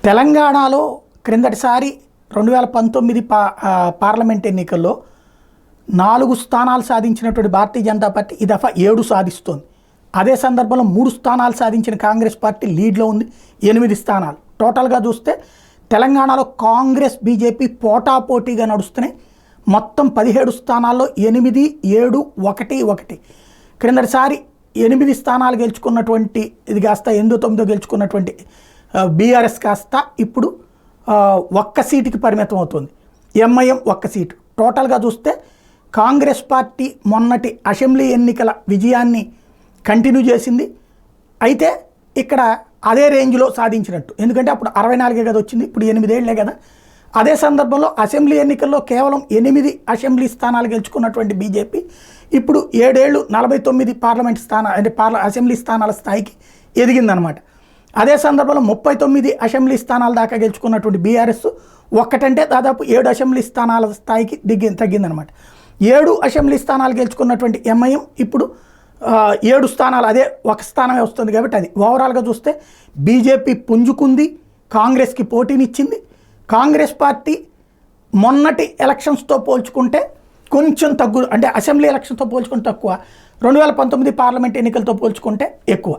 తెలంగాణలో క్రిందటిసారి 2019 పార్లమెంట్ ఎన్నికల్లో 4 స్థానాలు సాధించినటువంటి భారతీయ జనతా పార్టీ ఈ దఫా 7 సాధిస్తోంది. అదే సందర్భంలో 3 స్థానాలు సాధించిన కాంగ్రెస్ పార్టీ లీడ్లో ఉంది, 8 స్థానాలు. టోటల్గా చూస్తే తెలంగాణలో కాంగ్రెస్ బీజేపీ పోటాపోటీగా నడుస్తున్నాయి. మొత్తం 17 స్థానాల్లో 8, 7, 1, 1. క్రిందటిసారి 8 స్థానాలు గెలుచుకున్నటువంటి ఇది కాస్త 8, 9 గెలుచుకున్నటువంటి బీఆర్ఎస్ కాస్త ఇప్పుడు 1 సీటుకి పరిమితం అవుతుంది. MIM 1 seat. టోటల్గా చూస్తే కాంగ్రెస్ పార్టీ మొన్నటి అసెంబ్లీ ఎన్నికల విజయాన్ని కంటిన్యూ చేసింది. అయితే ఇక్కడ అదే రేంజ్లో సాధించినట్టు, ఎందుకంటే అప్పుడు 64 కదా వచ్చింది, ఇప్పుడు 8 ఏళ్లే కదా. అదే సందర్భంలో అసెంబ్లీ ఎన్నికల్లో కేవలం 8 అసెంబ్లీ స్థానాలు గెలుచుకున్నటువంటి బీజేపీ ఇప్పుడు 7 ఏళ్ళు 49 పార్లమెంట్ స్థానాలు అంటే అసెంబ్లీ స్థానాల స్థాయికి ఎదిగిందనమాట. అదే సందర్భంలో 39 అసెంబ్లీ స్థానాల దాకా గెలుచుకున్నటువంటి బీఆర్ఎస్ ఒక్కటంటే దాదాపు 7 అసెంబ్లీ స్థానాల స్థాయికి తగ్గిందనమాట. 7 అసెంబ్లీ స్థానాలు గెలుచుకున్నటువంటి ఎంఐఎం ఇప్పుడు 7 స్థానాలు, అదే 1 స్థానమే వస్తుంది. కాబట్టి అది ఓవరాల్గా చూస్తే బీజేపీ పుంజుకుంది, కాంగ్రెస్కి పోటీనిచ్చింది. కాంగ్రెస్ పార్టీ మొన్నటి ఎలక్షన్స్తో పోల్చుకుంటే కొంచెం తగ్గు, అంటే అసెంబ్లీ ఎలక్షన్తో పోల్చుకుంటే తక్కువ, 2019 పార్లమెంట్ ఎన్నికలతో పోల్చుకుంటే ఎక్కువ.